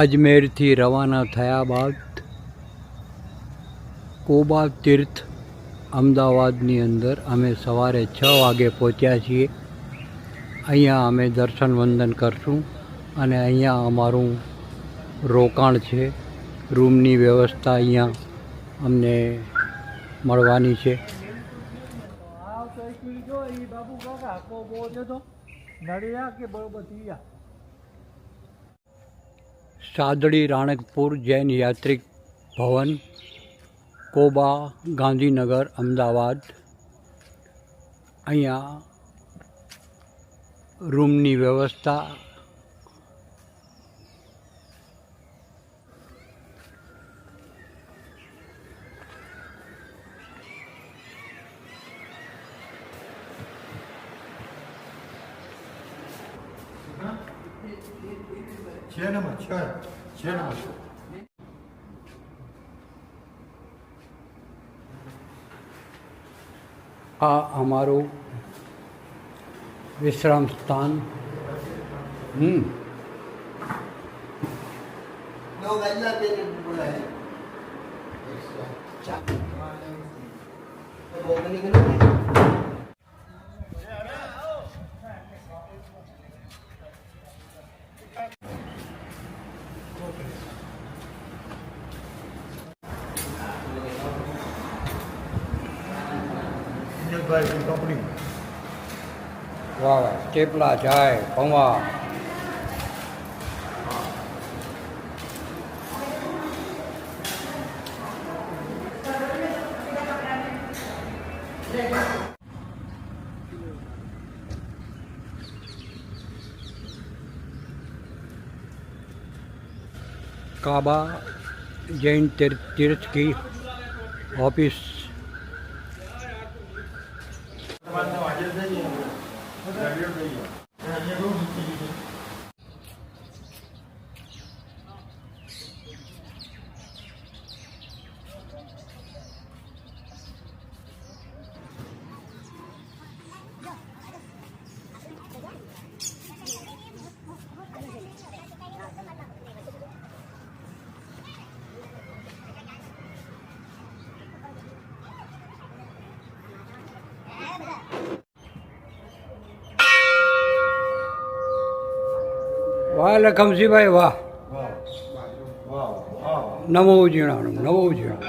અજમેરથી રવાના થયા બાદ કોબા તીર્થ અમદાવાદની અંદર અમે સવારે 6 વાગે પહોંચ્યા છીએ. અહીંયા અમે દર્શન વંદન કરશું અને અહીંયા અમારું રોકાણ છે. રૂમની વ્યવસ્થા અહીંયા અમને મળવાની છે. સાદડી રાણકપુર જૈન યાત્રિક ભવન, કોબા, ગાંધીનગર, અમદાવાદ. અહીંયા રૂમની વ્યવસ્થા આ અમારું વિશ્રામ સ્થાન. વાહ વાહ, ટેપલા જાય પૌવા. काबा जैन तीर्थ की ऑफिस. वाह लखमसी भाई वाह. नमो जीणाणु नमो जीणाणु.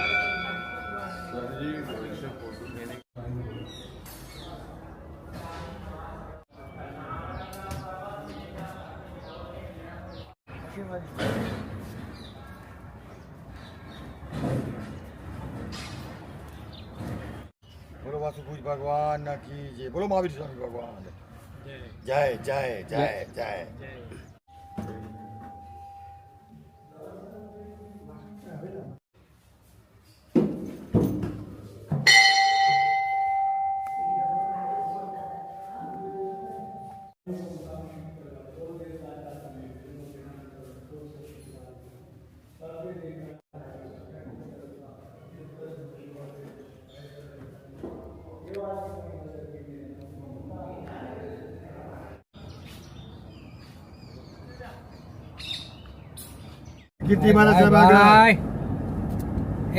बोलो वासुपूज भगवान की जय. बोलो महावीर स्वामी भगवान जय जय जय जय.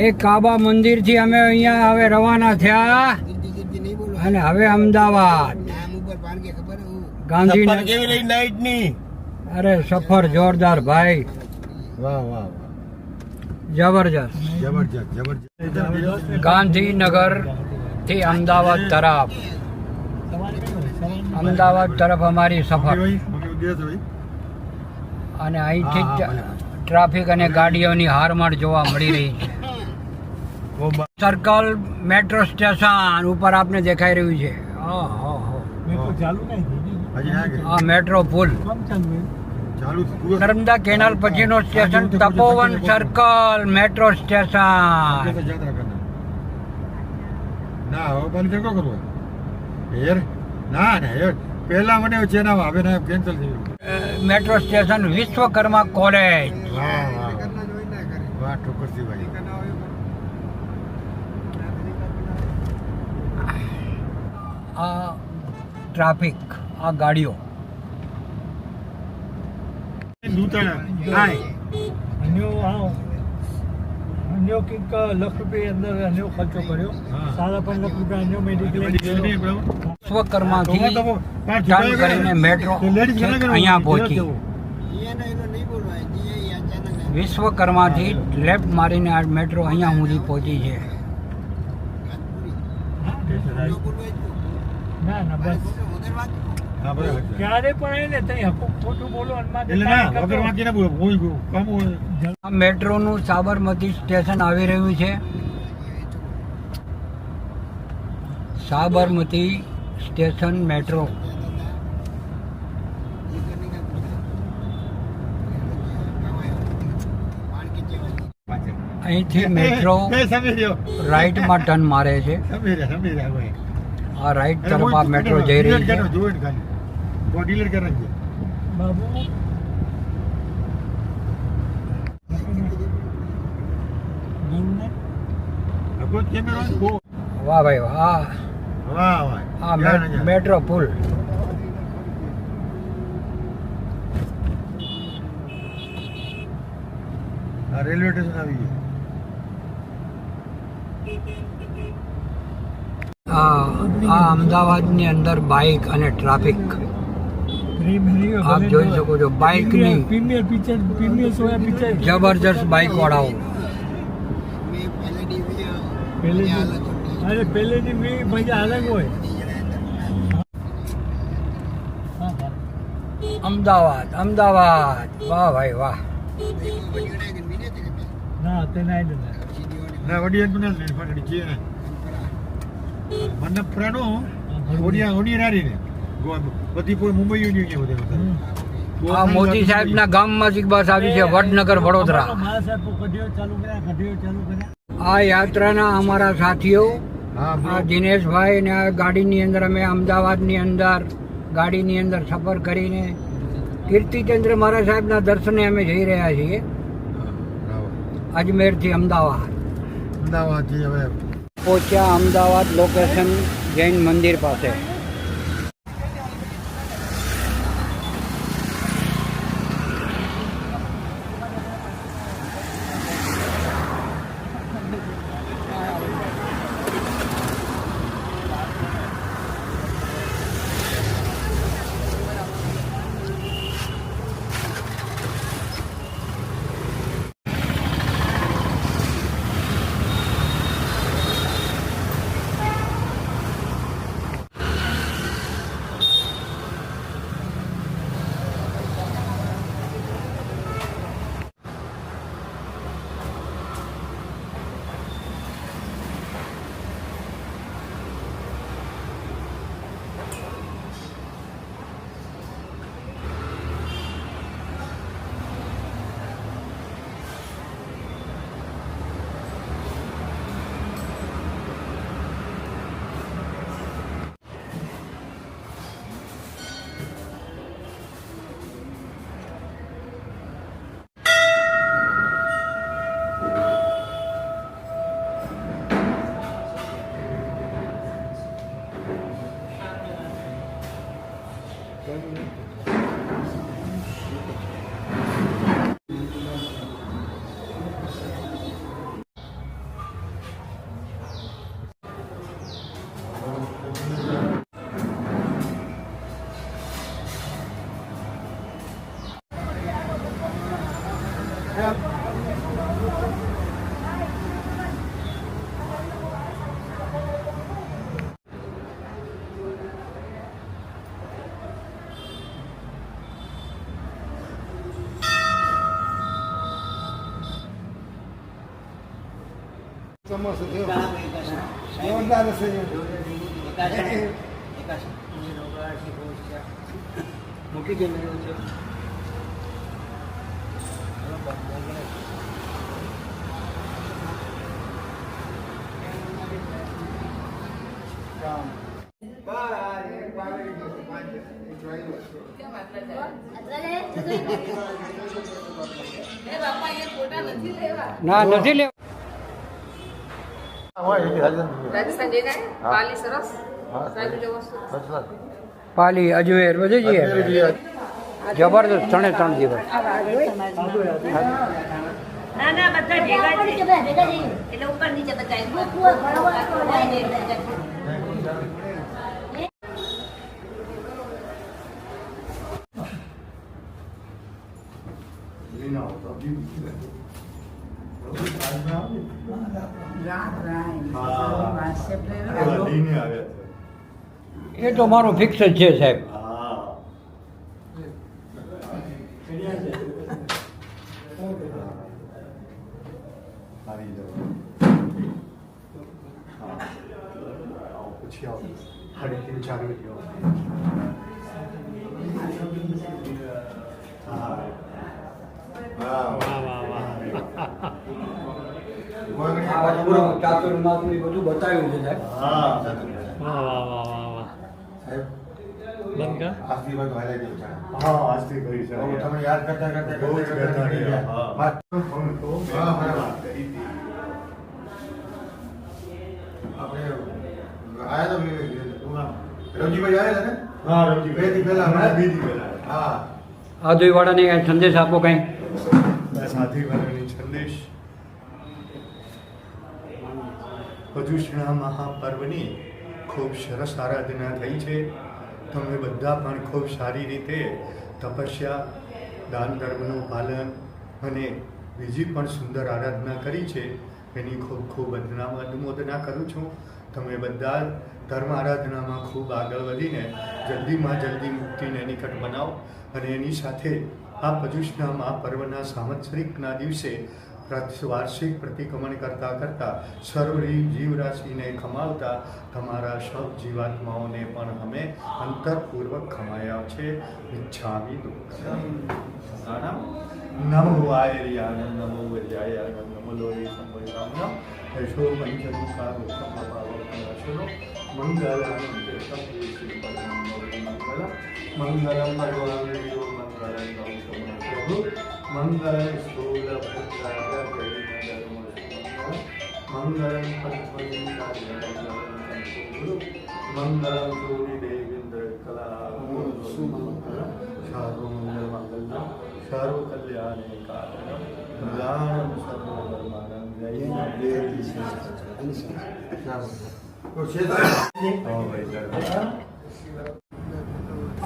એ કાબા મંદિરથી અમે અહીંયા હવે રવાના થયા અને હવે અમદાવાદ ગાંધીનગર. અરે સફર જોરદાર ભાઈ. વાહ વાહ, જબરજસ્ત જબરજસ્ત જબરજસ્ત. ગાંધીનગર થી અમદાવાદ તરફ, અમદાવાદ તરફ અમારી સફર. અને અહીંથી ટ્રાફિક અને ગાડીઓની હારમાળ જોવા મળી રહી છે. સર્કલ મેટ્રો સ્ટેશન ઉપર આપને દેખાઈ રહ્યું છે. આ મેટ્રો પુલ. નર્મદા કેનાલ પછીનો સ્ટેશન તપોવન સર્કલ મેટ્રો સ્ટેશન. ના હવે બંધ કેમ કરવો યાર? ના ના યાર, પહેલા મને છે ને હવે ને કેન્સલ થયું. Metro station Vishwakarma college. વાહ વાહ વાહ, ઠોકરસી ભાઈ. આ ટ્રાફિક, આ ગાડીઓ. દૂતાણા અન્યો કંઈક લાખ રૂપિયા અંદર અન્યો ખર્ચો કર્યો. હા. 5.5 લાખ રૂપિયા અન્યો મેડિક્લેમ વિશ્વકર્માથી ટર્ન કરીને મેટ્રો અહીંયા પહોંચી. વિશ્વકર્માથી લેફ્ટ મારીને આ મેટ્રો અહીંયા સુધી પહોંચી છે. ના બસ હા બરાબર છે. ક્યારે પણ એને તઈ હકુક ખોટું બોલો અનમાં એટલે ના વગર વાંચી ના બોલો કોઈ કામ હોય આ મેટ્રોનું સાબરમતી સ્ટેશન આવી રહ્યું છે. Sabarmati station metro. અહીંથી મેટ્રો સમજી રહ્યો રાઈટમાં ટર્ન મારે છે. સમજી રહ્યા ભાઈ આ રાઈટ તરફ આ મેટ્રો જઈ રહી છે. જોઈન્ટ ખાલી તો ડિલીટ કરે છે બાબુ અગો કેમેરો બહુ વાહ ભાઈ વાહ. વાહ વાહ આ મેટ્રો પુલ. આ રેલવે સ્ટેશન આવી ગયું આ અમદાવાદની અંદર બાઇક અને ટ્રાફિક આપ જોઈ શકો છો. બાઇકની પ્રીમિયર સોયા પિક્ચર જબરજસ્ત બાઇક વાળાઓ. પહેલેની મજા અલગ હોય. અમદાવાદ અમદાવાદ વાહ ભાઈ વાહ. ના તે ના ના વડી અંતુને ફાટડી છે મને પ્રાણો ઓડિયા રારી ને બધી કોઈ મુંબઈ યુનિયન છે બધા આ મોદી સાહેબના ગામમાંથી બસ આવી છે વડનગર વડોદરા. મારા સાહેબ કઢીઓ ચાલુ કર્યા. આ યાત્રાના અમારા સાથીઓ હા આ દિનેશભાઈ ને આ ગાડીની અંદર અમે અમદાવાદની અંદર ગાડીની અંદર સફર કરીને કીર્તિચંદ્ર મહારાજ સાહેબના દર્શને અમે જઈ રહ્યા છીએ અજમેરથી અમદાવાદ. અમદાવાદથી હવે પહોંચ્યા અમદાવાદ લોકેશન જૈન મંદિર પાસે. ના નથી લેવા. રાજસ્થાન જઈને આયા? પાલી સરસ સાહેબ જો વસ્તુ પાલી અજમેર બધે જઈએ. જબરદસ્ત 3 દિવસ ના ના બધા ભેગા છે એટલે ઉપર નીચે બધા એ તો મારું ફિક્સ જ છે સાહેબ. ચાતુર્માસનું બધું બતાવ્યું છે સાહેબ. તમે યાદ કરતા રવજીભાઈ આવ્યા ને? બે દી પહેલા. આદુવાળાને કંઈ સંદેશ આપો કંઈ. સાધીવાળાની સંદેશ પર્યુષણા મહાપર્વની ખૂબ સરસ આરાધના થઈ છે. તમે બધા પણ ખૂબ સારી રીતે તપસ્યા, દાન ધર્મનું પાલન અને બીજી પણ સુંદર આરાધના કરી છે. એની ખૂબ ખૂબ અનુમોદના કરું છું. તમે બધા ધર્મ આરાધનામાં ખૂબ આગળ વધીને જલ્દીમાં જલ્દી મુક્તિને નિકટ બનાવો અને એની સાથે આ પર્યુષણા મહાપર્વના સાંવત્સરિકના દિવસે વાર્ષિક પ્રતિક્રમણ કરતાં સર્વ જીવરાશિને ખમાવતા તમારા સૌ જીવાત્માઓને પણ અમે અંતરપૂર્વક ખમાયા છે. ઈચ્છામી દુઃખ નમો વાયર્યાનંદ નમો વૈર્યાનંદ નમો લોરી સંભયામ યશો પંચમુખારો સમપાવકનાશનો મંગલાનંદ મંગલમ ભગવાનદેવ મંગલમ ગૌતમ પ્રભુ મંગલમ સ્થૂલ પુત્રાય મંગલમ મંગલમ સૂરી દેવેન્દ્ર કલા સુમંગલમ સર્વ મંગલ મંગલમ સર્વ કલ્યાણે કારણમ કલ્યાણમ સર્વ ધર્માણમ જય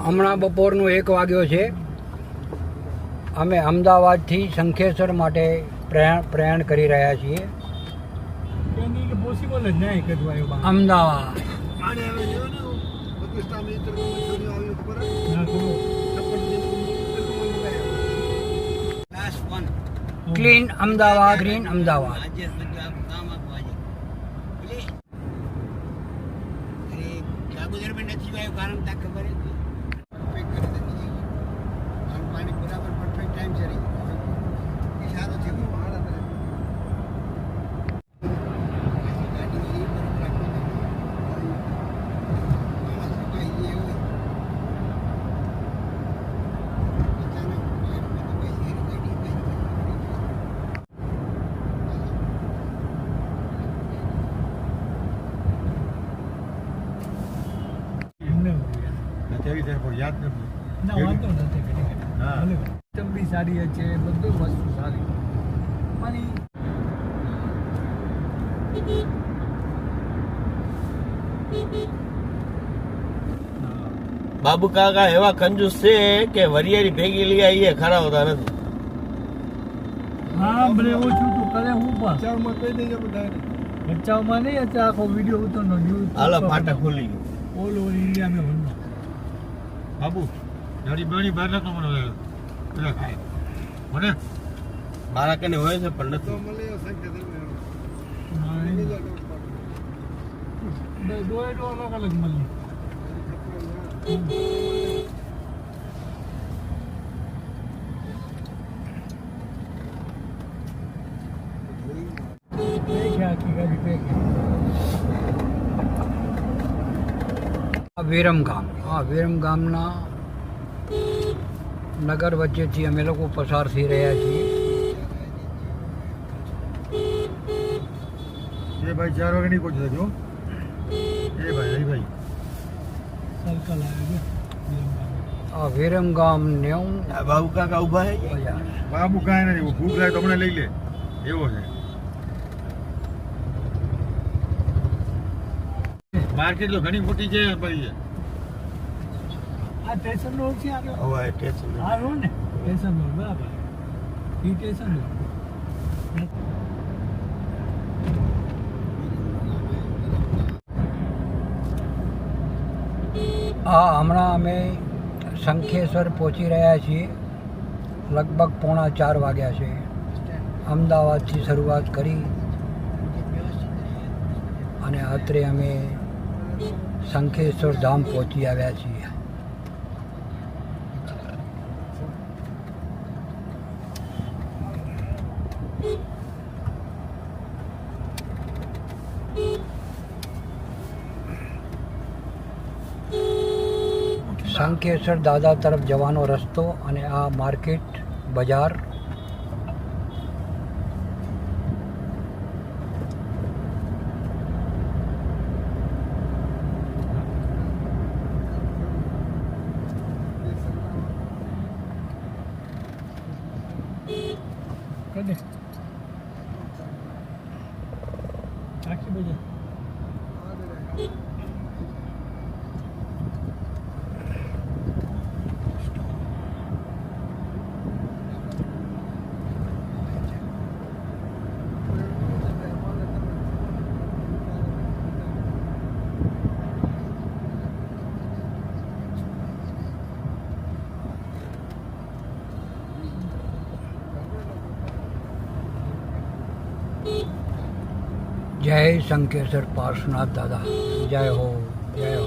હમણાં બપોરનો 1 વાગ્યો છે. અમે અમદાવાદથી શંખેશ્વર માટે પ્રયાણ કરી રહ્યા છીએ. પોસિબલ જ નહીં કદવાયો અમદાવાદ ક્લીન અમદાવાદ, ગ્રીન અમદાવાદ. યાદ ના વાંધો નથી. હા. ચમડી સારી છે, બધું વસ્તુ સારી. બાબુ કાકા એવા કંજૂસ છે કે વરિયાળી ભેગી લઈ આવીએ ખરા હોતા નથી. હા ભલે ઓછું તું કરે હું પણ બચાવમાં કહી દેજો બધા. બચાવમાં નહીં અત્યારે આખો વિડીયો ઉતરનો હાલો ફાટા ખોલી ગયું. ઓલ ઓવર ઇન્ડિયા મેં ભરનો. બાબુ જાડી બેડી બહાર નતો મને મને મારા કને હોય છે પણ નથી. દોય તો અલગ અલગ મળી. વિરમગામ. વિરમગામના નગર વચ્ચેથી અમે લોકો પસાર થઈ રહ્યા છીએ. એ ભાઈ 4 વાગે નહીં પહોંચી શક્યો. એ ભાઈ સર્કલ આવે છે. આ વિરમગામ નેવું આ બાબુ કાકા ઉભા હે બજાર. બાબુ કાંઈ નથી ભૂખ લાગે તો હમણાં લઈ લે એવો છે માર્કેટ તો ઘણી મોટી છે ભાઈ આ સ્ટેશન રોડ છે આગળ હવે સ્ટેશન આ રોડ ને સ્ટેશન રોડ બરાબર ઈ સ્ટેશન રોડ હમણાં અમે શંખેશ્વર પહોંચી રહ્યા છીએ. લગભગ 3:45 વાગ્યા છે. અમદાવાદથી શરૂઆત કરી અને અત્રે અમે શંખેશ્વર ધામ પહોંચી આવ્યા છીએ. શંખેશ્વર દાદા તરફ જવાનો રસ્તો અને આ માર્કેટ બજાર. કદે આખી બજાર જય શંખેશ્વર પાર્શ્વનાથ દાદા. જય હો, જય હો.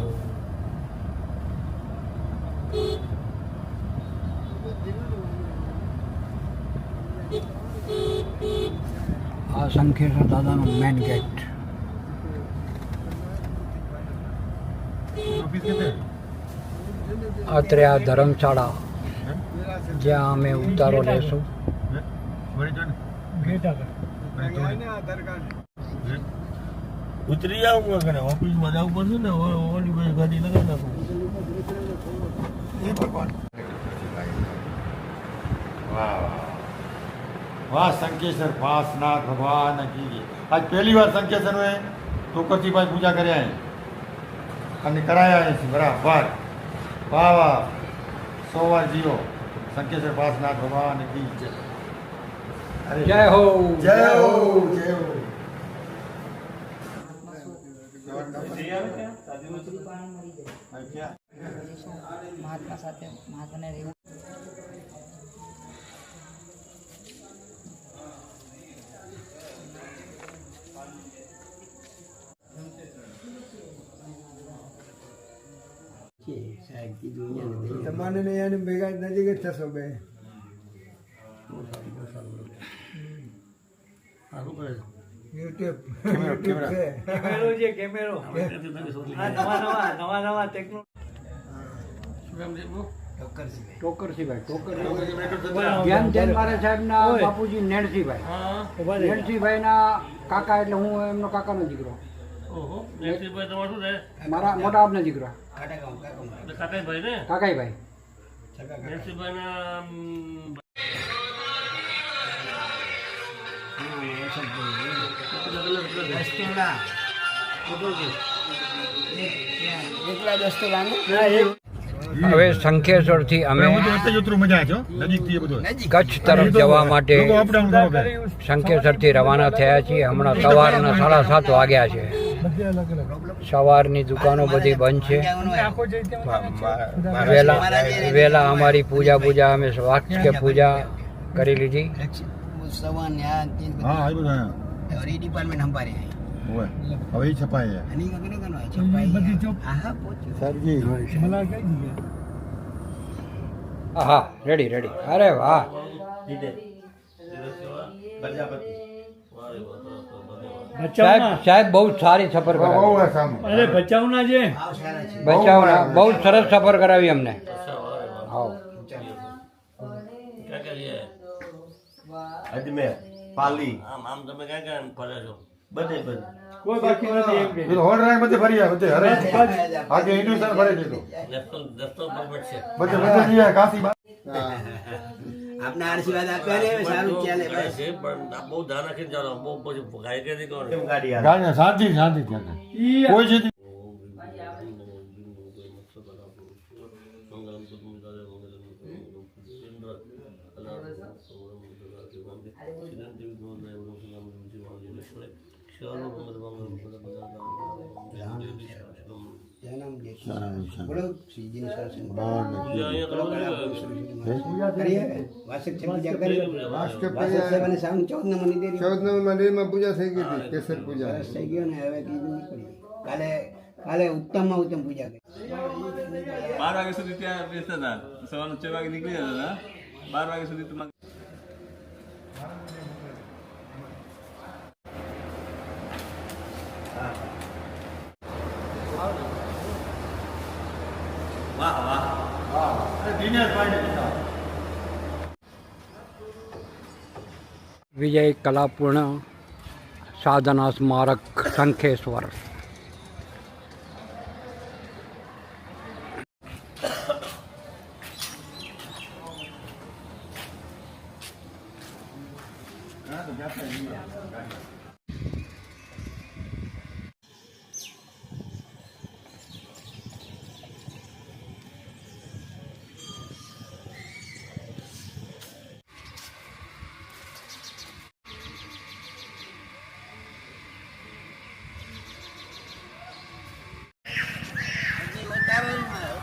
આ શંખેશ્વર દાદાનું મેન ગેટ. ઓફિસ કેતે અત્રે આ ધર્મશાળા જ્યાં અમે ઉતારો લેશું. વળી જો ને ગેટ આગળ ઉતરી જાવ કને ઓફિસમાં જવું પડશે ને ઓલી ભાઈ ગાડી લગાવી નાખું એ ભગવાન વાહ વાહ શંકેશ્વર પાસનાથ ભગવાન કી જય. આજ પહેલી વાર શંકેશ્વર में ટોકરજીભાઈ પૂજા કર્યા હે અને કરાયા છે બરાબર. વાહ વાહ 100 વાર જીઓ શંકેશ્વર પાસનાથ ભગવાન કી જય. અરે જય હો, જય હો જય હો. મહાત્મા સાથે મહાત્માને રહેવું તમારે ને એને ભેગા નજીક જ થશો બે યુટ્યુબ કેમેરો. કેમેરો છે કેમેરો આ નવા નવા ટેકનોલોજી ટોકરસિંહભાઈ ધ્યાન ધ્યાન મારા સાહેબના બાપુજી નેણસિંહભાઈ. નેણસિંહભાઈના કાકા એટલે હું એમનો કાકાનો દીકરો. મારા મોટા બાપનો દીકરો કાકાઈભાઈ. હવે શંખેશ્વરથી અમે મજા છે નજીકથી એ બધું કચ્છ તરફ જવા માટે લોકો અપડાઉન કરો કે શંખેશ્વરથી રવાના થયા છીએ. હમણાં સવારના 7:30 વાગ્યા છે. બધે અલગ અલગ સવારની દુકાનો બધી બંધ છે. આખો જઈ વહેલા અમારી પૂજા અમે વાક્ય પૂજા કરી લીધી. सवान यहाँ तीन હા આ બધું હા और ये डिपार्टमेंट हमारे हैं હોય હવે ઈ છપાય છે नहीं का करो करो छपाई बड़ी चौक। हाँ पहुंच સરજી मला कई दिया હા રેડી રેડી. અરે વાહ. સાહેબ સાહેબ બહુ સારી સફર બહુ કરાવી. સામે અરે બચાવના છે બચાવના બહુ સરસ સફર કરાવી અમને. હા અજમેર પાલી આમ આમ તમે ક્યાં ક્યાં ફરે છો બધે બધે કોઈ બાકી નથી એમ કે એ તો હોલ રાય બધે ફરી જાય બધે હરે આગે હિન્દુસ્તાન ફરે છે તો રસ્તો પરફેક્ટ છે બધે બધે જઈએ કાશી આપના આશીર્વાદ આપ્યા ને સારું ચાલે બસ. છે પણ બહુ ધ્યાન રાખીને જવાનું બહુ પછી ગાય કે નહીં કરવાનું ગાડી ગાડી શાંતિ શાંતિ ત્યાં કોઈ છે બોલો શ્રીજીની શાસન. કરીએ વાસક છે પૂજા કરી વાસક સેવાની સાવન 14 નંબરની દેરી 14 નંબર મંદિરમાં પૂજા થઈ ગઈ હતી કેસર પૂજા સરસ થઈ ગયો ને હવે કીધું નીકળી કાલે ઉત્તમમાં ઉત્તમ પૂજા કરી 12 વાગ્યા સુધી ત્યાં બેસતા હતા સવારના 6 વાગે નીકળી જતા હતા 12 વાગ્યા સુધી તમારે વાહ વાહ વિજય કલાપૂર્ણ સાધના સ્મારક શંખેશ્વર.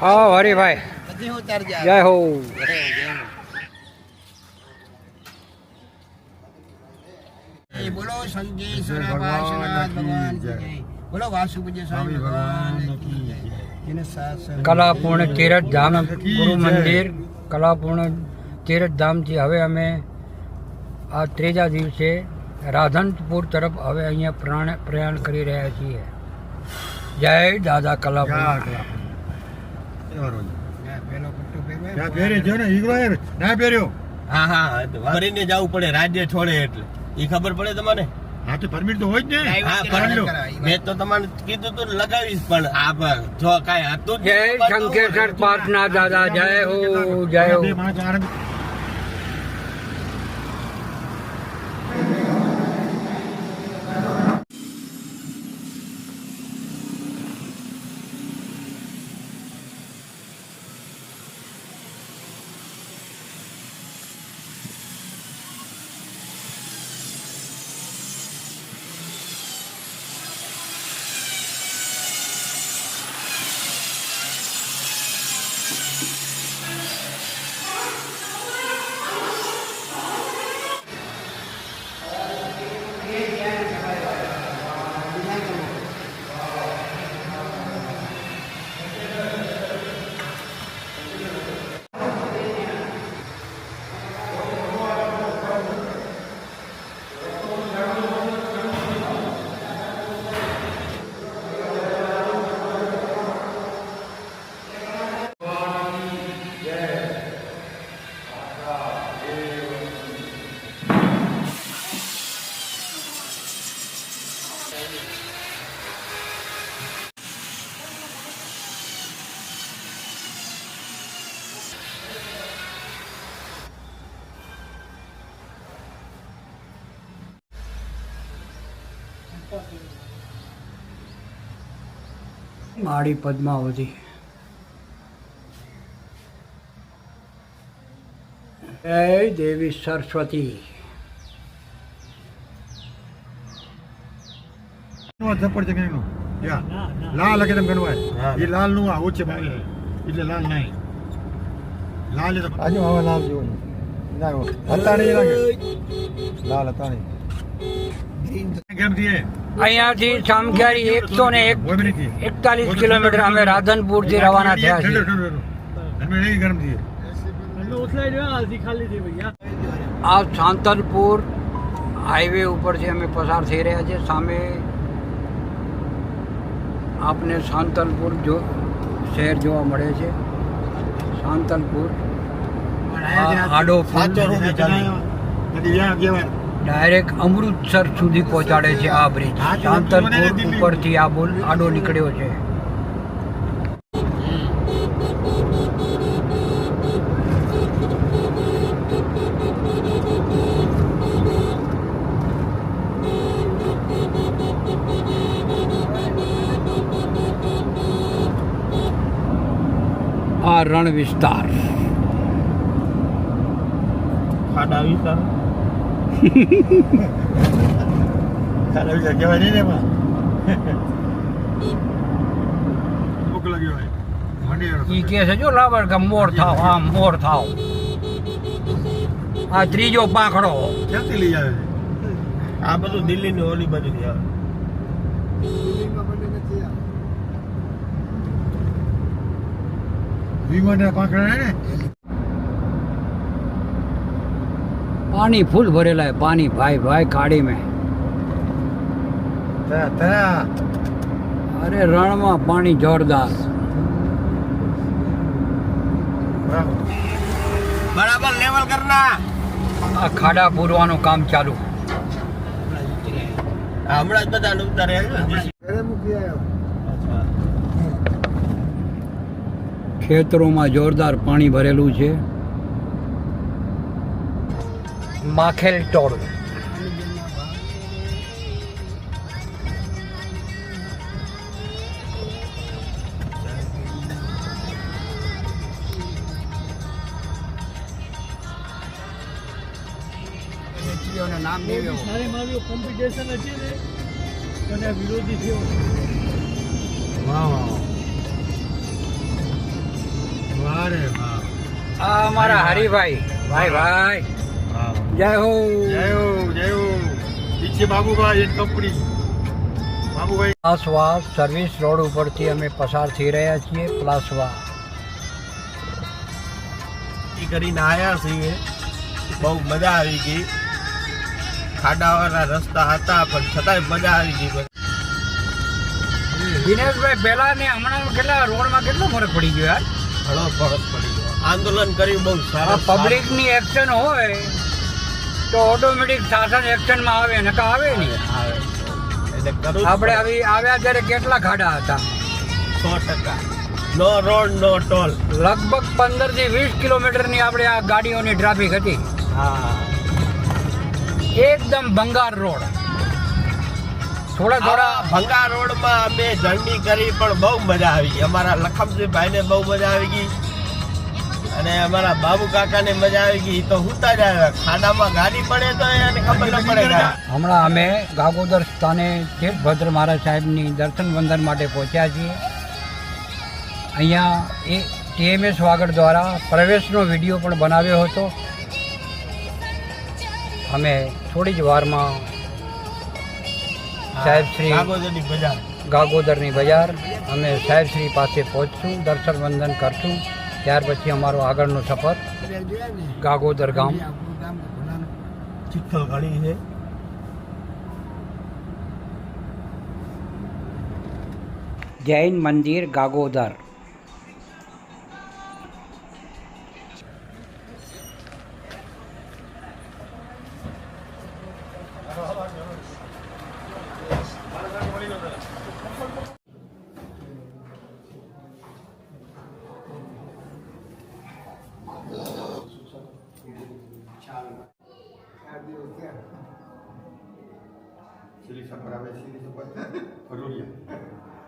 હા હરિભાઈ બધી ઉતાર જાય. જય હો. બોલો શંકેશ્વર પાર્શ્વનાથ ભગવાન કી જય. બોલો વાસુપૂજ્ય સ્વામી ભગવાન કી જય. જેને શાસન કલાપૂર્ણ તીર્થધામ ગુરુ મંદિર કલાપૂર્ણ તીર્થધામથી હવે અમે આ ત્રીજા દિવસે રાધનપુર તરફ હવે અહીંયા પ્રયાણ કરી રહ્યા છીએ. જય દાદા કલાપૂર્ણ. પેલો પટ્ટો પહેરવાય. ત્યાં પહેરે જો ને હીરો ના પહેર્યો હા હા ફરીને જવું પડે રાજ્ય છોડે એટલે ઈ ખબર પડે તમને હા તો પરમિટ તો હોય જ ને હા પણ મેં તો તમને કીધું તું લગાવીશ પણ આ જો કાંઈ હતું જ જય નહીં. શંકેશ્વર પાર્થના દાદા જય હો જય હો. બે પાંચ આનંદ માળી પદ્માવતી. જય દેવી સરસ્વતી. થપ્પડ છે કેનો યા લાલ લગે તમ કનવાય એ લાલ નું આ ઓછે બાવી એટલે લાલ નહીં લાલ એ તો આજુ હવે લાલ જેવો ના હતા નહીં લાગે લાલ હતા નહીં કેમ થી અહીંયાથી સામખિયાળી 141 કિલોમીટર અમે રાધનપુરથી રવાના થયા છીએ. નહીં ગરમ થી એટલે ઉથલાઈ રહ્યો હાલથી ખાલી થઈ ભૈયા. આ સાંતલપુર હાઈવે ઉપરથી અમે પસાર થઈ રહ્યા છીએ. સામે આપને સાંતલપુર શહેર જોવા મળે છે. સાંતલપુર આડો સાચો રૂમ ચાલે નદી યા કેવા ડાયરેક્ટ અમૃતસર સુધી પહોંચાડે છે આ બ્રિજ. શાંતલપુર ઉપરથી આ પુલ આડો નીકળ્યો છે. આ રણ વિસ્તાર, ખાડા વિસ્તાર ખાડા વિસ્તાર કહેવાય નહીં ને એમાં. ભૂખ લાગી હોય ઈ કે છે જો લાવડ કે મોર થાવ, આમ મોર થાવ. આ ત્રીજો પાંખડો. ક્યાંથી લઈ આવે છે? આ બધું દિલ્હીની ઓલી બાજુથી આવે. વિમાનના પાંખડા ને पानी फुल भरेला है, पानी भाई भाई खाड़ी में. अरे रण में पानी जोरदार. બરાબર લેવલ કરના. આ ખાડા પૂરવાનું કામ ચાલુ. હમણાં જ બધા ઉતારે ખેતરોમાં જોરદાર પાણી ભરેલું છે. માખેલ ટોળ. નામ દેવ્યો સારી મારી કોમ્પિટિશન હતી ને અને વિરોધી થયો. વાહ રે વાહ. આ અમારા હરિભાઈ, ભાઈ ભાઈ જય હો. જય હો જય હો. પીછે Babubhai and company. Babubhai Plaswa service road ઉપરથી અમે પસાર થઈ રહ્યા છીએ. પ્લાસવા કરીને આયા છીએ. બહુ મજા આવી ગઈ. ખાડાવાળા રસ્તા હતા પણ છતાંય મજા આવી ગઈ. દિનેશભાઈ પહેલા ને હમણાં કેટલા રોડમાં કેટલો ફરક પડી ગયો યાર. ઘણો ફરક પડી ગયો. આંદોલન કર્યું બહુ સારું. પબ્લિકની એક્શન હોય તો ઓટોમેટિક શાસન એક્શનમાં આવે ને કા આવે નહીં. એટલે કરું આપણે આવ્યા ત્યારે કેટલા ખાડા હતા? 100%. નો રોડ નો ટોલ. લગભગ 15 થી 20 કિલોમીટરની આપણે આ ગાડીઓની ટ્રાફિક હતી. હા, એકદમ ભંગાર રોડ. થોડા ભંગા રોડમાં અમે જર્ની કરી પણ બહુ મજા આવી ગઈ. અમારા લખમજીભાઈને બહુ મજા આવી ગઈ અને અમારા બાબુ કાકાને મજા આવી ગઈ. તો હુંતા જ આવ્યા. ખાડામાં ગાડી પડે તો એને ખબર ન પડે. હમણાં અમે ગાગોદર સ્થાને તીર્થભદ્ર મહારાજ સાહેબની દર્શન વંદન માટે પહોંચ્યા છીએ. અહીંયા એ TMS વાગડ દ્વારા પ્રવેશનો વિડીયો પણ બનાવ્યો હતો. અમે થોડી જ વારમાં સાહેબશ્રી ગાગોદરની બજાર અમે સાહેબશ્રી પાસે પહોંચશું, દર્શન વંદન કરશું. ત્યાર પછી અમારો આગળનો સફર ગાગોદર ગામ. ચિત્તલ ઘણી છે. જૈન મંદિર ગાગોદર. ચીલી સફર આવે. ચીલી સફર ભરૂડિયા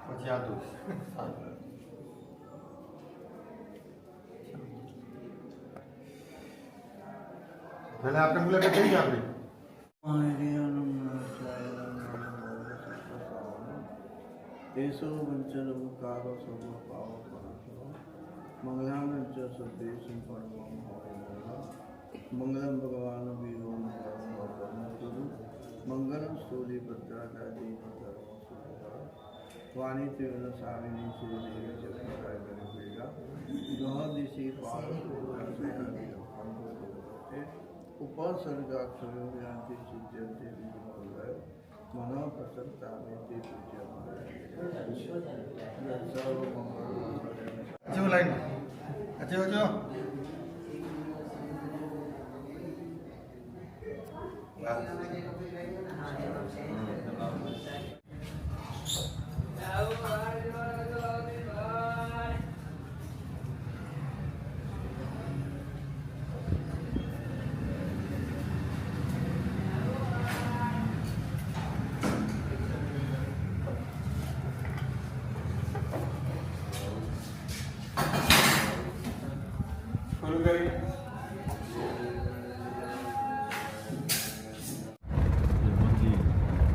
પછી આ તો પહેલા આપણે મુલાકાત થઈ જાય. देशो वंचन कारो सब पाव मंगलानं च सदेशं परमं मंगलम भगवान वीरो मंगलम स्तोली भद्रादादी वाणी तेन साविनी श्रीदेवी जगन्नाथ गणपीड़ा गह दिशि पाव उपसर्गाक्षरो यान्ति चित्यन्ते विमोहय मनो प्रसन्नता में ते पूज्य अच्छी लाइन अच्छी हो जो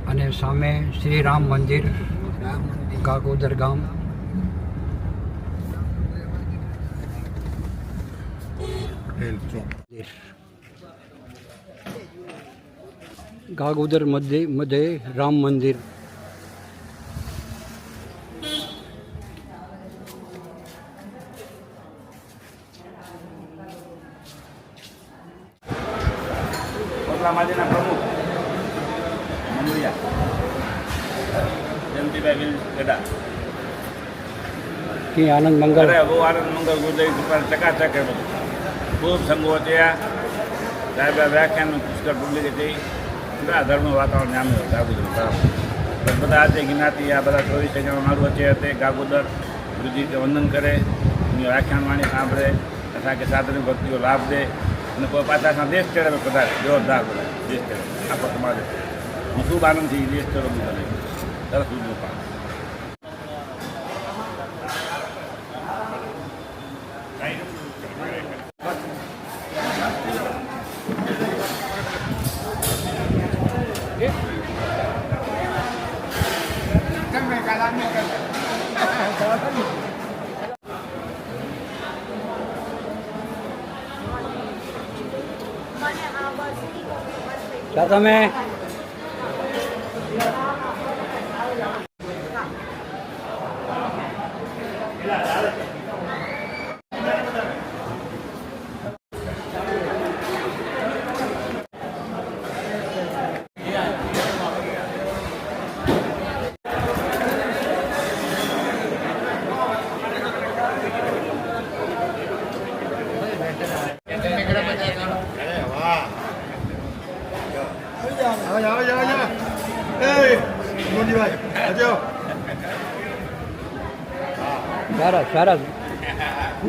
અને સામે શ્રી રામ મંદિર ગાગોદર ગામ. ગાગોદર મધ્ય રામ મંદિર. કોટલા માજીના પ્રમુખ મંદિરિયા જયંતિભાઈ વિલ ગડા કે આનંદ મંગલ. અરે બહુ આનંદ મંગલ ગુરુદેવ કૃપા ચકાચક है બધું. ખૂબ સંગો થયા સાહેબ વ્યાખ્યાન પુષ્કળ પબ્લિક બધા ધર્મનું વાતાવરણ જામ્યું ગાગોદર બધા આજે જ્ઞાતિ આ બધા 24 જણા મારું વચ્ચે હતે ગાગોદર ગુરુજી વંદન કરે વ્યાખ્યાન વાણી સાંભળે અસાંखे સાધન ભક્તિઓ લાભ દે અને કોઈ પાછા દેશ ચડે બધા જોરદાર બધા દેશ ચડે આપણા સમાજ હું ખૂબ આનંદથી દેશ ચડો બધા સરસ ઉજવું પાક. તમે સરસ સરસ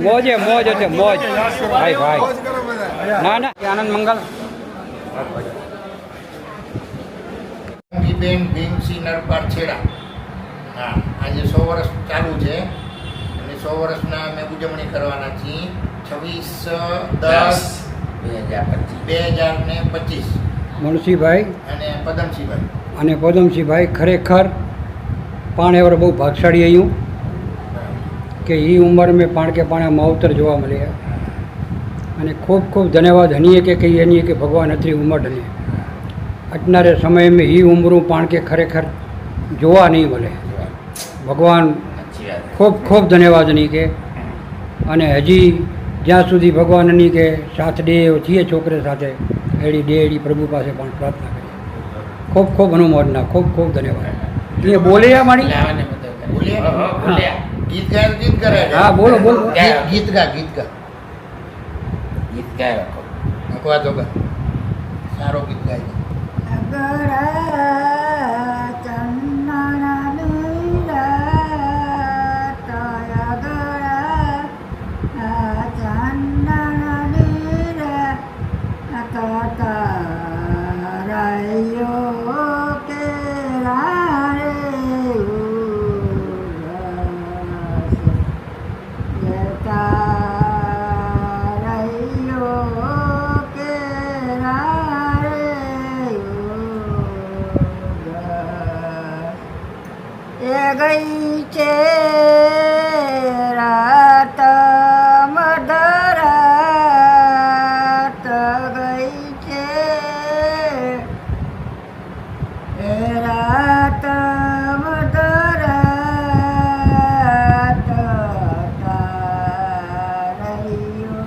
મોજે મોજ હશે મોજ ભાઈ ભાઈ ના ના આનંદ મંગલ. બેન ભીમસિંહ નરપાર છેડા. હા, આજે 100 વર્ષ ચાલુ છે અને 100 વર્ષના અમે ઉજવણી કરવાના છીએ 26/10/2025. મુનશીભાઈ અને પદમસિંહભાઈ. અને પદમસિંહભાઈ ખરેખર પાણ એવર બહુ ભાગશાળી આવ્યું કે એ ઉંમર में पाण के पाण मावतर જોવા મળે અને ખૂબ ખૂબ ધન્યવાદ હનીએ કે કહીએ નહીં કે ભગવાન અત્રી ઉંમર ડલે અટનારે સમય में ही ઉંમરું પાણ કે ખરેખર જોવા નહીં મળે. ભગવાન ખૂબ ખૂબ ધન્યવાદ નહીં કે અને હજી જ્યાં સુધી ભગવાન નહીં કે સાથ દે છીએ છોકરે સાથે એડી દે એડી પ્રભુ પાસે પણ પ્રાર્થના કરીએ. ખૂબ ખૂબ અનુમોદના ખૂબ ખૂબ ધન્યવાદ. એ બોલ્યા મારી ગીત ગાય ગીત કરે. હા બોલો બોલો ગીત ગા નકવા તો સારો ગીત ગાય. ગઈ છે રાત મધરાત ગઈ છે રાત મધરાત તારૈયો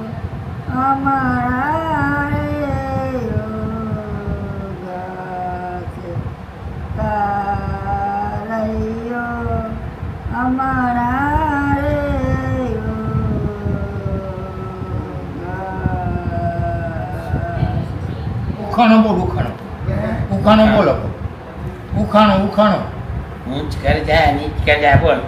અમારા અમારા રે ઉખાણો બોલ ઉખાણો. ઉખાણો બોલો. ઉખાણો. ઊંચ કર જાય નીચ કર જાય બોલ.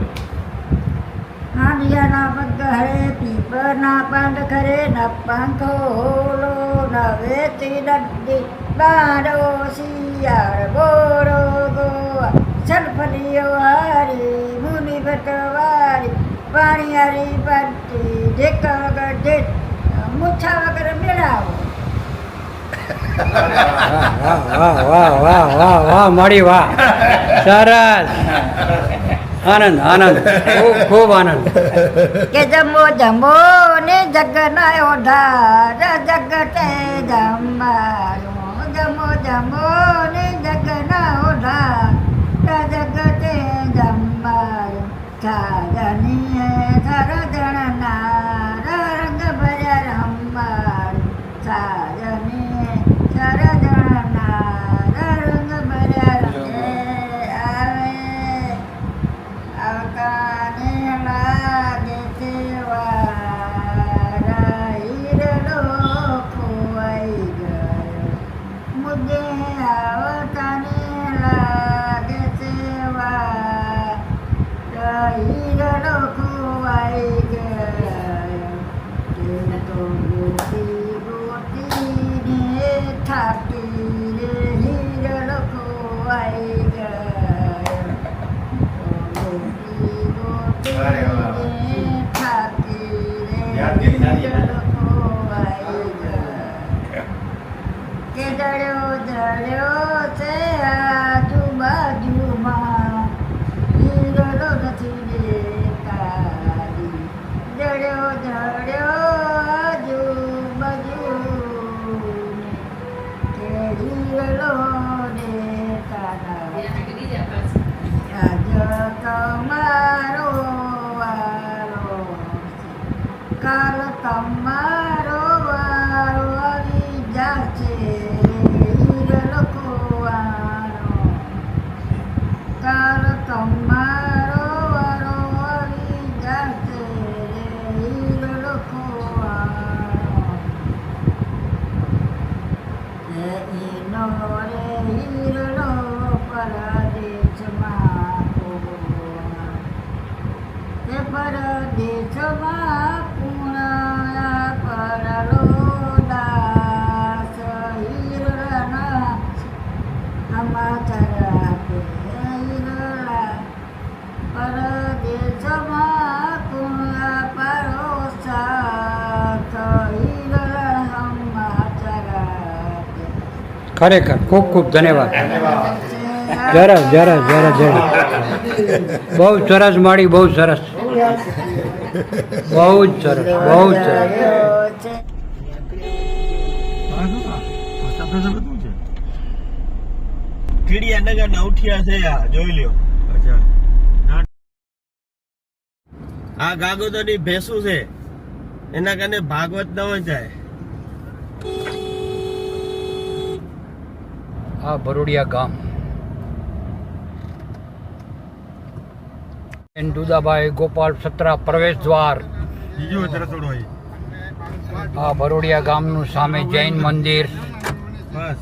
હાંડિયાના પગ હરે પીપરના પાંડ ખરે ન પાંખો હોલો ન વેચી ડડ્ડી બારો શિયાળ બોરો ગોવા સલફલીઓ હારી મુનિ ભટવારી પાણી હારી પટ્ટી ઢેક વગર ઢેક મૂછા વગર મેળાવો. વાહ મળી વાહ, સરસ, આનંદ ખૂબ આનંદ. કે જમો જમો ને જગના ઓઢાર જગતે જમવાયો. જમો જમો ને જગના ઓઢાર જગતે જમવાયો. સાજનીએ સરજણના રંગ ભર્યા રમવાયો. સાજનીએ સરજણના રંગ ભર્યા રમે આવે. આવતાને લાગે તેવા હીરલો ખોવાઈ ગયો. મુજે આવતાને લાગે તેવા હીરલો ખોવાઈ ગયો. તે તો ગોતીને થાકી રે હીરલો ખોવાઈ ગયો. અરે વાહ. કે જડ્યો છે આજુબાજુમાં હીરલો નથી દેખાતી. જડ્યો આજુબાજુ કે હીરલો દેખાતા. આજ તમારો વારો કાલ તમારો વારો આવી જાશે. હીરલો ખોવાનો કાલ તમારો વારો આવી જાશે. હીરલો ખોવાનો એનો રે હીરલો પરદેશમાં પૂર્ણ પરલો દાસ હીરના સમાચાર આપે. હીરલા પરદેશમાં પૂર્ણ પરોસાત હીરલા સમાચાર આપે. ખરેખર ખૂબ ધન્યવાદ. ધન્યવાદ. સરસ. બહુ સરસ માળી, બહુ સરસ. બહુ જ સરસ. કીડિયા નગર ના ઉઠિયા છે આ જોઈ લ્યો. આ ગાગોદરની ભેંસું છે એના કારણે ભાગવત ન જાય. આ ભરોડિયા ગામ દુદાભાઈ ગોપાલ સત્રા પ્રવેશ દ્વાર. બીજું રસોડું હોય. આ ભરોડિયા ગામનું સામે જૈન મંદિર. બસ.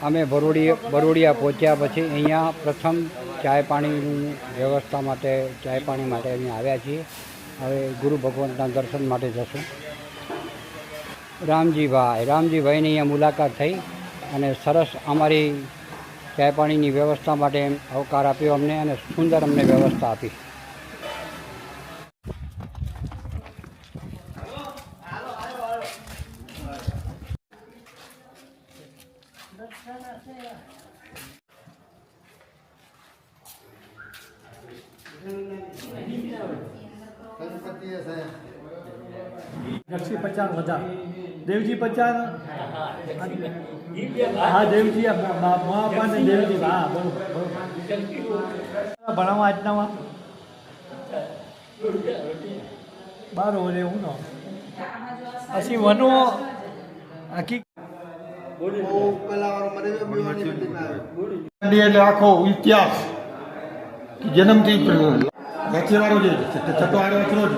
અમે બરોડિયા પહોંચ્યા પછી અહીંયા પ્રથમ ચાય પાણીની વ્યવસ્થા માટે અહીંયા આવ્યા છીએ. હવે ગુરુ ભગવંતના દર્શન માટે જશું. રામજીભાઈની અહીંયા મુલાકાત થઈ અને સરસ અમારી ચાય પાણીની વ્યવસ્થા માટે આવકાર આપ્યો અમને અને સુંદર અમને વ્યવસ્થા આપી. જક્ષી 50 વધાર દેવજી 50. હા દેવજી મહાપા ને દેવજી. હા બરોબર ભણાવવા આજનામાં 12 ઓલે હું નો પછી વનો આખી એટલે આખો ઇતિહાસ જન્મથી વચેવાળો જે છઠ્ઠો આડો વચનો જ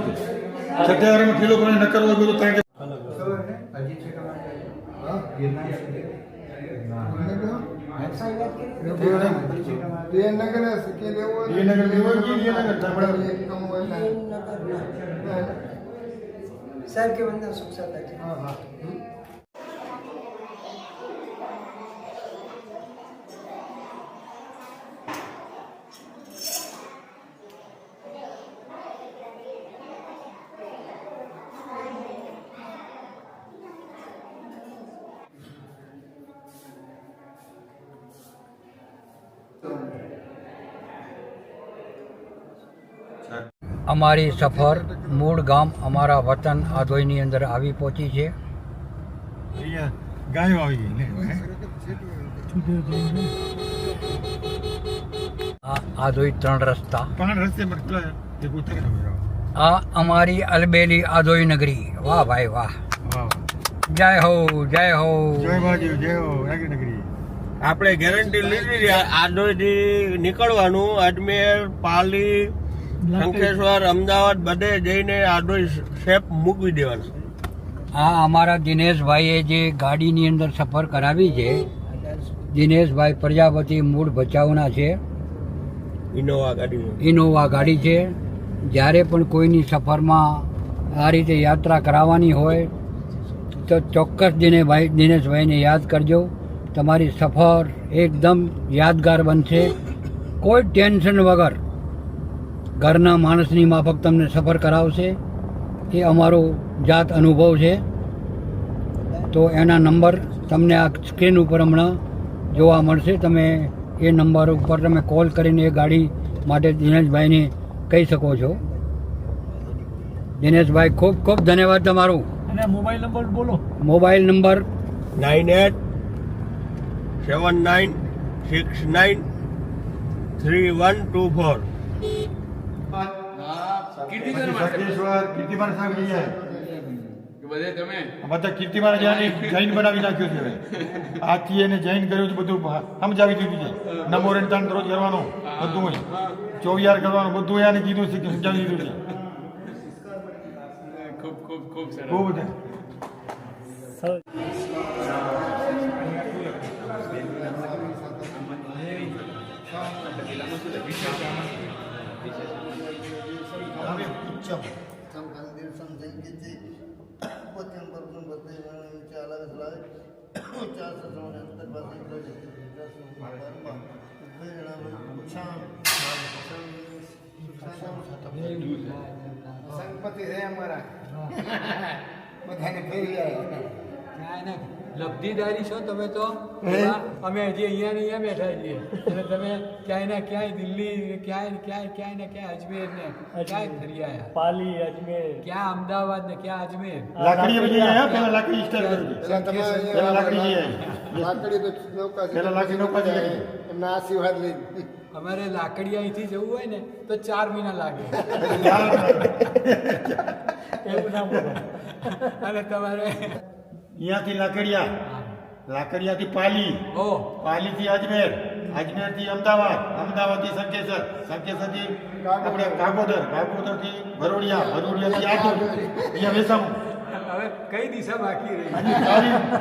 છઠ્ઠે વાળામાં પેલો પણ ન કરવો બધું કારણ કે साहब के बंदा सुख साथ है અમારી સફર મૂળ ગામ અમારા વતન આધોઈની અંદર આવી પહોંચી છે. અહીંયા ગાયો આવી ગઈ ને આ આધોઈ 3 રસ્તા. પણ રસ્તે મતલબ જે ઉતરે આ અમારી અલબેલી આધોઈ નગરી. વાહ ભાઈ વાહ, વાહ જય હો જય હો. જય બાજુ જય હો નગરી. આપણે ગેરંટી લીધી આડોઈથી નીકળવાનું. અજમેર, પાલી, શંખેશ્વર, અમદાવાદ બધે જઈને આડોઈ શેપ મૂકવી દેવાનું. આ અમારા દિનેશભાઈએ જે ગાડીની અંદર સફર કરાવી છે, દિનેશભાઈ પ્રજાપતિ મૂળ ભચાઉના છે. ઇનોવા ગાડી છે. જ્યારે પણ કોઈની સફરમાં આ રીતે યાત્રા કરાવવાની હોય તો ચોક્કસ દિનેશભાઈને યાદ કરજો. તમારી સફર એકદમ યાદગાર બનશે. કોઈ ટેન્શન વગર ઘરના માણસની માફક તમને સફર કરાવશે. એ અમારો જાત અનુભવ છે. તો એના નંબર તમને આ સ્ક્રીન ઉપર હમણાં જોવા મળશે. તમે એ નંબર ઉપર તમે કોલ કરીને એ ગાડી માટે દિનેશભાઈને કહી શકો છો. દિનેશભાઈ ખૂબ ખૂબ ધન્યવાદ તમારું. અને મોબાઈલ નંબર બોલો. Mobile number 9879693124. કીર્તિમાન સાહેબ જઈ જાય બધા કીર્તિમાન જૈન બનાવી નાખ્યો છે. આજથી એને જૈન કર્યું છે, બધું સમજાવી દીધું છે. નમો રણતાન દરરોજ કરવાનું બધું હોય, 24 કરવાનું બધું એને કીધું છે, સમજાવી દીધું છે. ખૂબ સંપત્તિ છે અમારા બધાને ફેરી જાય. લબ્ધિદારી છો તમે તો. અમે હજી અહીંયા ને અહીંયા બેઠા છીએ અને તમે ક્યાંય ને ક્યાંય દિલ્હી, ક્યાંય ને ક્યાંય અજમેર ને ક્યાંય ફરી આવ્યા. પાલી, અજમેર, ક્યાં અમદાવાદ ને ક્યાં અજમેર. લાકડી બધી આયા પેલા લાકડી સ્ટાર કરી પેલા લાકડી જઈ લાકડી તો નૌકા પેલા લાકડી નૌકા જઈ એમના આશીર્વાદ લઈ. અમારે લાકડી અહીંથી જવું હોય ને તો 4 મહિના લાગે. એવું ના બોલો. અને તમારે અહીંયાથી લાકડિયાથી પાલી, પાલીથી અજમેર, અજમેરથી અમદાવાદ, અમદાવાદથી શંકેશ્વર, શંકેશ્વરથી આપણે ભાગોદરથી ભરોડિયાથી આટોદ, અહીંયા વેસામું. હવે કઈ દિશા બાકી રહી?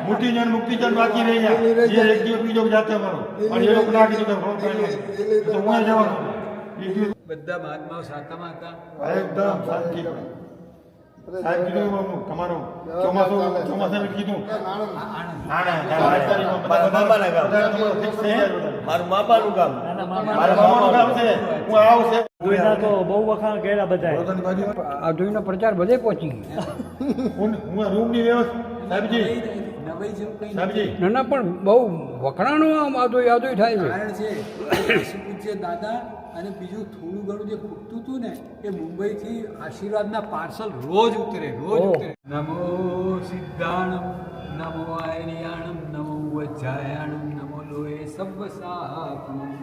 મુઠ્ઠીજન મુક્તિજન બાકી રહી ગયા. એ એક દિવસ બીજો જાતે મારો પણ એ લોકો ના કીધું તો હું જવાનું. બધા મહાત્માઓ સાતામાં હતા. એકદમ શાંતિ. સાહેબ કીધું તમારું ચોમાસું કીધું મારું મામાનું ગામ છે. હું આવું છે તો બહુ વખાણ કર્યા બધા. આધોઈનો પ્રચાર બધે પહોંચી ગયો. હું રૂમની વ્યવસ્થા સાહેબજી ના ના પણ બહુ વખણાણું આમ આધોઈ થાય છે. કારણ છે પૂજ્ય દાદા અને બીજું થોડું ઘણું જે ખૂટતું હતું ને એ મુંબઈથી આશીર્વાદના પાર્સલ રોજ ઉતરે. નમો સિદ્ધાણમ, નમો આર્યાણમ, નમો વજ્જાયાણમ, નમો લોહે સબ્બ સાપણમ,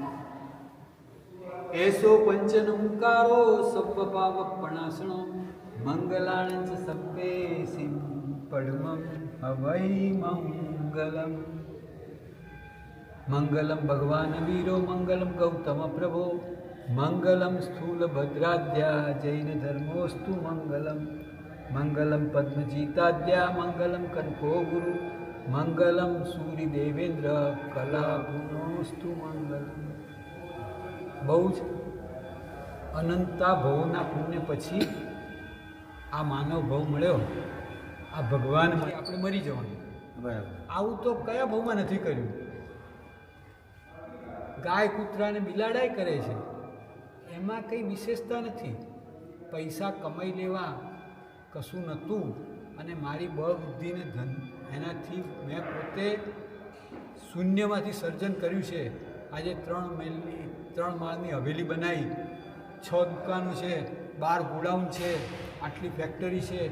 એસો પંચનમકારો સબ્બ પાવપણાસણો, મંગલાણં ચ સબ્બે સિમ પડમં હવૈ મંગલમ. મંગલમ ભગવાન વીરો મંગલમ ગૌતમ પ્રભો મંગલમ સ્થૂલભદ્રાદ્યા જૈન ધર્મોસ્તુ મંગલમ. મંગલમ પદ્મજીતાદ્યા મંગલમ કનકો ગુરુ મંગલમ સૂર્યદેવેન્દ્ર કલાગુણોસ્તુ મંગલમ. બહુ જ અનંતા ભવના પુણ્ય પછી આ માનવ ભવ મળ્યો. આ ભગવાન આપણે મરી જવાનું. બરાબર. આવું તો કયા ભવમાં નથી કર્યું. ગાય કૂતરાને બિલાડાય કરે છે, એમાં કંઈ વિશેષતા નથી. પૈસા કમાઈ લેવા કશું નહોતું, અને મારી બળ બુદ્ધિને ધન એનાથી મેં પોતે શૂન્યમાંથી સર્જન કર્યું છે. આજે 3 માળની હવેલી બનાવી, 6 દુકાનો છે, 12 ગોડાઉન છે, આટલી ફેક્ટરી છે.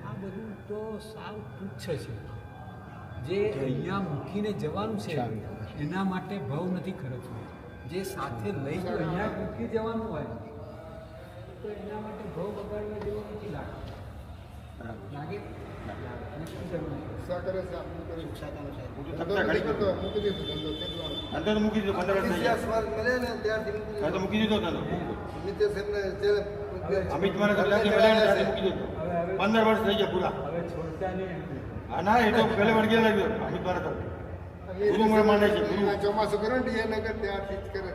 આ બધું તો સાવ તુચ્છ છે. જે અહીંયા મૂકીને જવાનું છે એના માટે ભાવ નથી ખર્ચવો. જે સાથે લઈ જો અહીંયા મૂકી જવાનું હોય તો એના માટે ભાવ બગાડવા જેવો નથી લાગે. ઈચ્છા કરે છે આપણું કરી મૂકી દીધું ધંધો કેટલો ધંધો તો મૂકી દીધો 15 વર્ષ થઈ ગયા. ઇતિહાસ મળે ને ત્યારથી મૂકી હા, તો મૂકી દીધો ધંધો. નીતેશ એમને અમિત મને ત્યાંથી મળ્યા ને ત્યાંથી મૂકી દીધો. 15 વર્ષ થઈ ગયા પૂરા. હવે છોડતા નહીં. હા ના, એ તો પહેલે વળગે લાગ્યો અમિત મારે તો ગુરુ મને માને છે. ગુરુ ચોમાસું કરે ને એ નગર ત્યારથી જ કરે.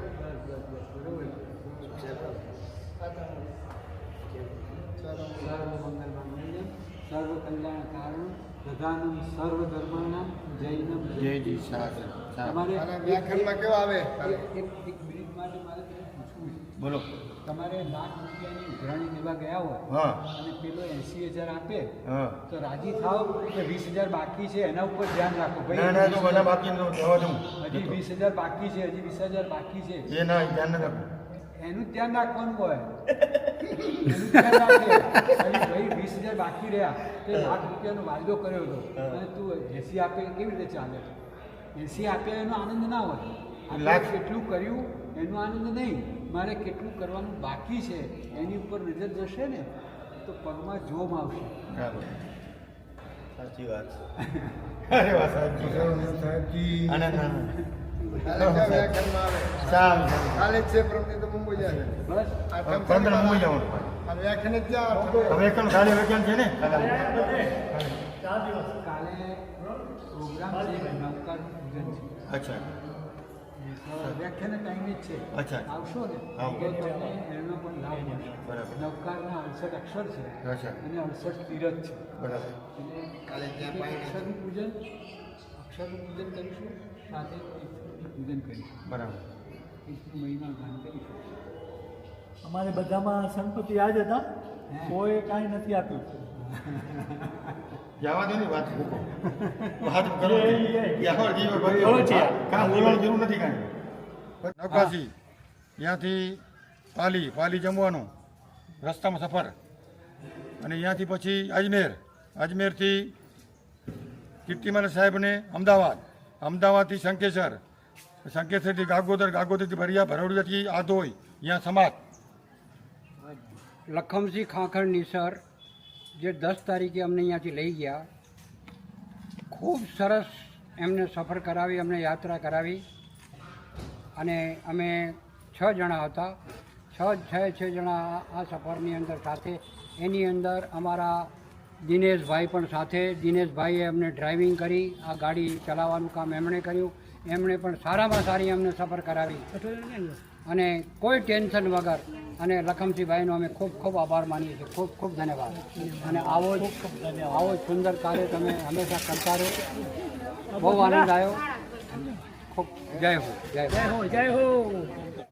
સર્વ કલ્યાણ કારણ પ્રધાનમ સર્વ ધર્માનામ જૈનમ જયજી સાહેબ. તમારે અને વ્યાખ્યાનમાં કેવા આવે એક મિનિટ માટે મારે તમને પૂછવું છે. બોલો. તમારે લાખ રૂપિયાની ઉઘરાણી લેવા ગયા હોય હા અને પેલો 80,000 આપે હા. તો રાજી થાવ કે 20,000 બાકી છે એના ઉપર ધ્યાન રાખો. ના ના, તો મને બાકી નો કહેવા દઉં. હજી 20,000 બાકી છે, હજી 20,000 બાકી છે. એ ના, એ ધ્યાન ન રાખવું. એનું જ ધ્યાન રાખવાનું હોય. એનું ધ્યાન રાખે. અને ભાઈ 20,000 બાકી રહ્યા તે લાખ રૂપિયાનો વાયદો કર્યો હતો અને તું 80 આપે કેવી રીતે ચાલે? 80 આપ્યા એનો આનંદ ના હોય. લાખ કેટલું કર્યું એનો આનંદ નહીં, મારે કેટલું કરવાનું બાકી છે એની ઉપર નજર જશે ને તો પગમાં જોમ આવશે. બરાબર. સાચી વાત છે. અરે વાહ સાહેબજી. આનંદ આનંદ. કાલે ક્યાં વ્યાખ્યાનમાં આવે સારું. કાલે જ છે પ્રમદી તો મુંબઈ જાય બસ. આ 15 મુંબઈ જવાનું. અને વ્યાખ્યાન જ ક્યાં હવે એક ખાલી વેકેન્ડ છે ને. કાલે પ્રોગ્રામ છે, નવકારનું પૂજન છે. અચ્છા વ્યાખ્યાના ટાઈમે જ છે. અચ્છા. આવશો ને હા. તો તમને એનો પણ લાભ મળશે. બરાબર. નવકારના 68 અક્ષર છે અચ્છા. અને 68 તીરથ છે. બરાબર. એટલે કાલે ત્યાં અક્ષરનું પૂજન કરીશું, સાથે તીર્થનું પૂજન કરીશું. બરાબર. તીર્થનું મહિમા ગાન કરીશું. અમારે બધામાં સંપત્તિ આ જ હતા, કોઈ કાંઈ નથી આપ્યું. જવા દો ને વાત મૂકો. વાત કરો. યાર જીવ ભાઈ છે. કાં બોલવાની જરૂર નથી કાંઈ. નવકાશી ત્યાંથી પાલી જમવાનું રસ્તામાં સફર, અને ત્યાંથી પછી અજમેરથી કીર્તિમાન સાહેબને અમદાવાદથી શંકેશ્વરથી ગાગોદરથી ભરોડિયાથી આધોઈ ત્યાં સમાજ. લખમસિંહ ખાખર નિસર જે 10 તારીખે અમને અહીંયાથી લઈ ગયા, ખૂબ સરસ એમને સફર કરાવી, અમને યાત્રા કરાવી. અને અમે 6 જણા હતા. 6 જણા આ સફરની અંદર સાથે. એની અંદર અમારા દિનેશભાઈ પણ સાથે. દિનેશભાઈએ અમને ડ્રાઇવિંગ કરી, આ ગાડી ચલાવવાનું કામ એમણે કર્યું. એમણે પણ સારામાં સારી અમને સફર કરાવી અને કોઈ ટેન્શન વગર. અને લખમસિંહભાઈનો અમે ખૂબ ખૂબ આભાર માનીએ છીએ. ખૂબ ખૂબ ધન્યવાદ. અને આવો જ સુંદર કાર્ય તમે હંમેશા કરતા રહો. બહુ આનંદ આવ્યો. ખૂબ જય હો.